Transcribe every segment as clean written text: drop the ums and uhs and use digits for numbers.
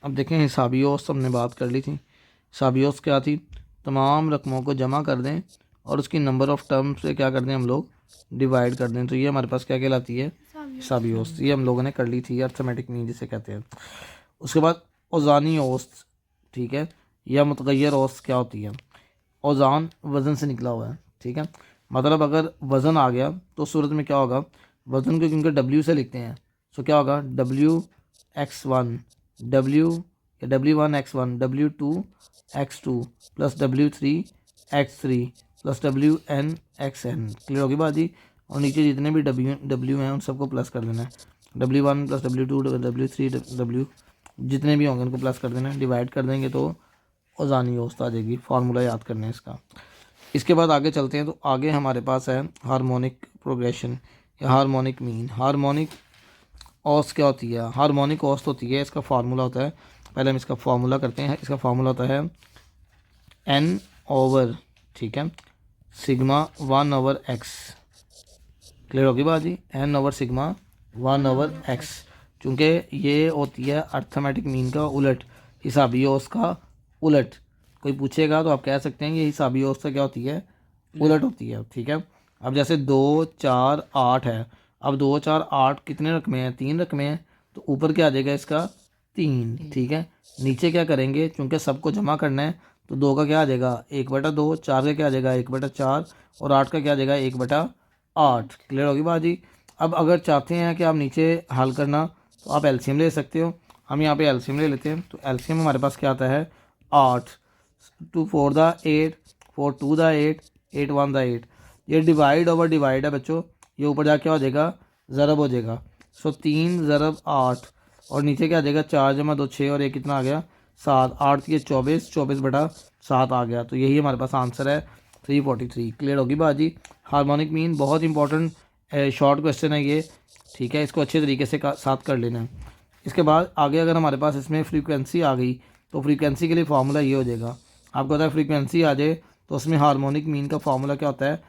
अब देखें हिसाबी औसत हमने बात कर ली थी। हिसाबी औसत क्या थी? तमाम रकमों को जमा कर दें और उसकी नंबर ऑफ़ टर्म से क्या कर दें हम लोग, डिवाइड कर दें। तो ये हमारे पास क्या कहलाती है? हिसाबी औसत। ये हम लोगों ने कर ली थी, अर्थमेटिक मीन जिसे कहते हैं। उसके बाद औज़ानी औसत, ठीक है, या मुतगय्यर औसत क्या होती है? औज़ान वज़न से निकला हुआ है, ठीक है। मतलब अगर वज़न आ गया तो उस सूरत में क्या होगा? वज़न को क्योंकि डब्ल्यू से लिखते हैं, तो क्या होगा? W(x1), डब्ल्यू या W1(x1), W2(x2) plus W3(x3) plus WN(xn). Clear होगी बात जी? और नीचे जितने भी डब्ल्यू हैं उन सबको प्लस कर देना है। W1 plus W2 W3 W, जितने भी होंगे उनको प्लस कर देना है, डिवाइड कर देंगे तो औज़ानी औसत आ जाएगी। फार्मूला याद करना है इसका। इसके बाद आगे चलते हैं। तो आगे हमारे पास है हार्मोनिक प्रोग्रेशन या हार्मोनिक मीन। हार्मोनिक औसत क्या होती है? हार्मोनिक औसत होती है, इसका फार्मूला होता है, पहले हम इसका फार्मूला करते हैं। इसका फार्मूला होता है n ओवर, ठीक है, सिग्मा 1/x। क्लियर होगी बात जी? n ओवर सिग्मा 1/x, चूँकि ये होती है अर्थमेटिक मीन का उलट, हिसाबी औसत का उलट। कोई पूछेगा तो आप कह सकते हैं ये हिसाबी औसत क्या होती है? उलट होती है, ठीक है। अब जैसे 2 4 8 है। अब 2 4 8 कितने रकमे हैं? 3 रकमे हैं। तो ऊपर क्या आ जाएगा इसका? 3, ठीक है। नीचे क्या करेंगे, चूँकि सबको जमा करना है, तो 2 का क्या आ जाएगा? 1/2, 4 का क्या आ जाएगा? 1/4, और 8 का क्या आ जाएगा? 1/8। क्लियर होगी बात जी? अब अगर चाहते हैं कि आप नीचे हल करना, तो आप एलसीएम ले सकते हो। हम यहाँ पे एलसीएम ले लेते हैं। तो एलसीएम हमारे पास क्या आता है? 8, 2 4 द 8, 4 2 द 8, 8 1 द 8। ये डिवाइड ओवर डिवाइड है बच्चों, ये ऊपर जाके क्या हो जाएगा? ज़रब हो जाएगा। सो 3 ज़रब 8, और नीचे क्या आ जाएगा? 4 जमा 2 6, और ये कितना आ गया? 7, 8 ये 24, 24/7 आ गया। तो यही हमारे पास आंसर है 343। क्लियर होगी बात जी? हार्मोनिक मीन बहुत इंपॉर्टेंट शॉर्ट क्वेश्चन है ये, ठीक है, इसको अच्छे तरीके से साथ कर लेना है। इसके बाद आगे अगर हमारे पास इसमें फ्रीक्वेंसी आ गई, तो फ्रीक्वेंसी के लिए फार्मूला ये हो जाएगा। आपको पता है फ्रीक्वेंसी आ जाए तो उसमें हार्मोनिक मीन का फार्मूला क्या होता है?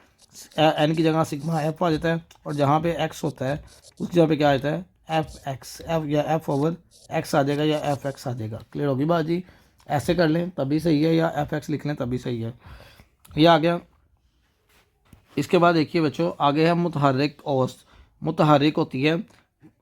एन की जगह सिग्मा एफ आ जाता है, और जहाँ पे एक्स होता है उस जगह पे क्या आता है? एफ एक्स, एफ या एफ ओवर एक्स आ जाएगा, या एफ एक्स आ जाएगा। क्लियर होगी बात जी? ऐसे कर लें तभी सही है, या एफ एक्स लिख लें तभी सही है। ये आ गया। इसके बाद देखिए बच्चों, आगे है मुतहर्रिक औसत। मुतहर्रिक होती है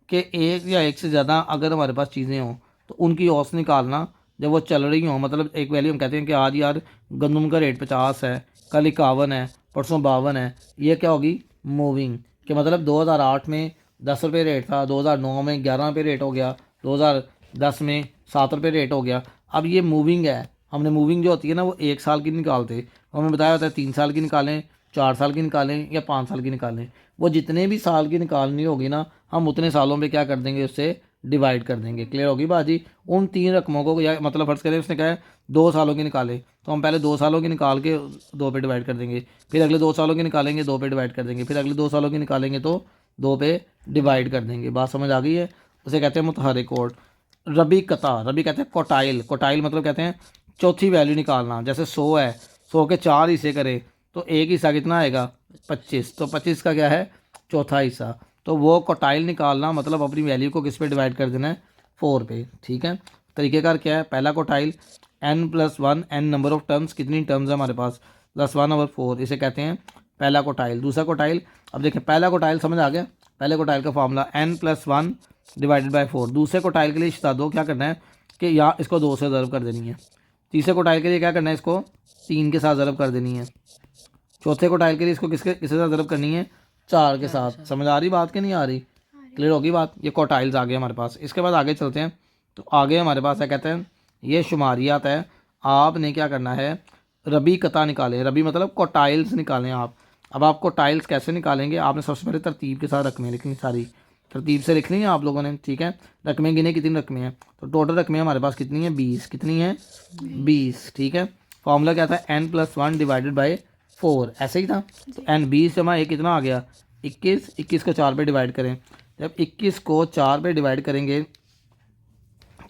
कि एक या एक से ज़्यादा अगर हमारे पास चीज़ें हों तो उनकी औसत निकालना जब वो चल रही हों। मतलब एक वैल्यू हम कहते हैं कि आज यार गंदम का रेट 50 है, कल 51 है, परसों 52 है। ये क्या होगी? मूविंग। कि मतलब 2008 में 10 रुपये रेट था, 2009 में 11 रुपये रेट हो गया, 2010 में 7 रुपये रेट हो गया। अब ये मूविंग है। हमने मूविंग जो होती है ना वो 1 साल की निकालते, हमें बताया होता है 3 साल की निकालें, 4 साल की निकालें, या 5 साल की निकालें। वो जितने भी साल की निकालनी होगी ना, हम उतने सालों में क्या कर देंगे? उससे डिवाइड कर देंगे। क्लियर होगी बाजी? उन 3 रकमों को, या मतलब फर्ज करें उसने कहा है 2 सालों की निकाले, तो हम पहले 2 सालों की निकाल के 2 पे डिवाइड कर देंगे, फिर अगले 2 सालों की निकालेंगे 2 पे डिवाइड कर देंगे, फिर अगले 2 सालों की निकालेंगे तो 2 पे डिवाइड कर देंगे। बात समझ आ गई है? उसे कहते हैं मुतहर्रिक औसत। रबी कता, रबी कहते हैं कोटाइल। कोटाइल मतलब कहते हैं चौथी वैल्यू निकालना। जैसे 100 है, 100 के 4 हिस्से करें तो एक हिस्सा कितना आएगा? 25। तो 25 का क्या है? चौथा हिस्सा। तो वो कोटाइल निकालना मतलब अपनी वैल्यू को किस पे डिवाइड कर देना है? 4 पे, ठीक है। तरीक़ेकार क्या है? पहला quartile n+1, n number of terms, कितनी टर्म्स है हमारे पास? +1/4, इसे कहते हैं पहला कोटाइल। दूसरा कोटाइल, अब देखें पहला कोटाइल समझ आ गया? पहले कोटाइल का फार्मूला n+1 डिवाइडेड बाई 4। दूसरे कोटाइल के लिए बता दो क्या करना है कि यहाँ इसको 2 से ज़रब कर देनी है। तीसरे कोटाइल के लिए क्या करना है? इसको 3 के साथ ज़रब कर देनी है। चौथे कोटाइल के लिए इसको किसके साथ ज़रब करनी है? 4 के साथ। समझ आ रही बात कि नहीं आ रही? क्लियर होगी बात? ये कोटाइल्स आ गए हमारे पास। इसके बाद आगे चलते हैं। तो आगे हमारे पास क्या कहते हैं? ये शुमारियात है। आपने क्या करना है? रबी कता निकालें। रबी मतलब कोटाइल्स निकालें आप। अब आप कोटाइल्स कैसे निकालेंगे? आपने सबसे पहले तरतीब के साथ रकमें लिखनी, सारी तरतीब से लिखनी है आप लोगों ने, ठीक है। रकमें गिने कितनी रकमें हैं? तो टोटल रकमें हमारे पास कितनी है? 20। कितनी है? 20, ठीक है। फॉर्मूला क्या था? n+1 डिवाइडेड बाई 4, ऐसे ही था। तो n 20 जमा एक कितना आ गया? 21। 21 को 4 पे डिवाइड करें। जब 21 को 4 पे डिवाइड करेंगे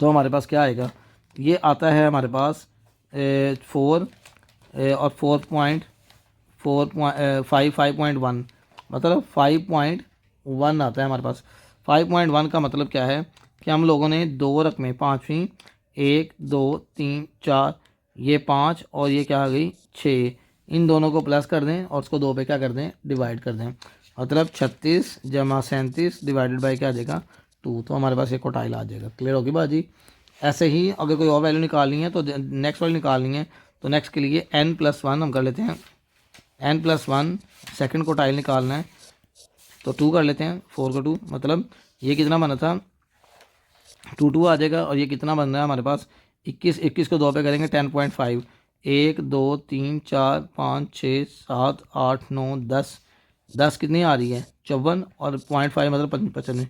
तो हमारे पास क्या आएगा? ये आता है हमारे पास 4 और 5.1, मतलब 5.1 आता है हमारे पास। 5.1 का मतलब क्या है कि हम लोगों ने 2 रकमें, 5वीं 1 2 3 4, ये 5 और ये क्या आ गई 6। इन दोनों को प्लस कर दें और उसको 2 पे क्या कर दें डिवाइड कर दें। मतलब 36 जमा 37 डिवाइडेड बाई क्या आ जाएगा 2। तो हमारे पास ये कोटाइल आ जाएगा। क्लियर होगी बात जी। ऐसे ही अगर कोई और वैल्यू निकालनी है तो नेक्स्ट वैल्यू निकालनी है तो नेक्स्ट के लिए n+1 हम कर लेते हैं। n+1 सेकंड कोटाइल निकालना है तो 2 कर लेते हैं, 4 का 2, मतलब ये कितना बना था 2 आ जाएगा। और ये कितना बन रहा है हमारे पास 21, 21 को 2 पे करेंगे 10.5। 1 2 3 4 5 6 7 8 9 10, 10 कितनी आ रही है 54 और 0.5 मतलब 55।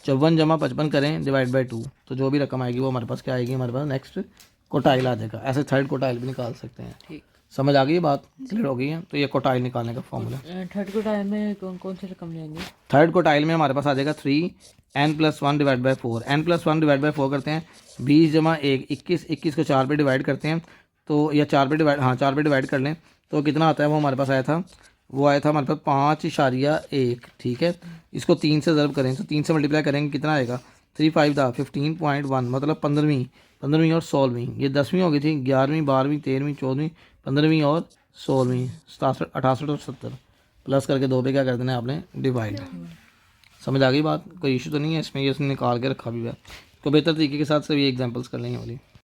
54 जमा 55 करें डिवाइड बाई 2, तो जो भी रकम आएगी वो हमारे पास क्या आएगी, हमारे पास नेक्स्ट कोटाइल आ जाएगा। ऐसे थर्ड कोटाइल भी निकाल सकते हैं। ठीक, समझ आ गई ये बात, क्लियर हो गई है। तो ये कोटाइल निकालने का फॉर्मूला। थर्ड कोटाइल में कौन सी रकम लेंगे? थर्ड कोटाइल में हमारे पास आ जाएगा 3n+1 divide by 4। n+1 divide by 4 करते हैं, 20 जमा 1 21, 21 को 4 पे डिवाइड करते हैं तो या 4 पे डिवाइड, हाँ 4 पे डिवाइड कर लें तो कितना आता है, वो हमारे पास आया था, वो आया था हमारे पास 5.1। ठीक है, इसको 3 से ज़रब करें तो 3 से मल्टीप्लाई करेंगे कितना आएगा 3 5 दा 15.1, मतलब 15वीं और 16वीं। ये 10वीं हो गई थी, 11वीं 12वीं 13वीं 14वीं 15वीं और 16वीं 67 68 और 70 प्लस करके 2 पे क्या कर देना है आपने डिवाइड। समझ आ गई बात, कोई इशू तो नहीं है इसमें, ये उसने निकाल के रखा भी है। तो बेहतर तरीके के साथ सभी एग्जांपल्स कर लेंगे वाली।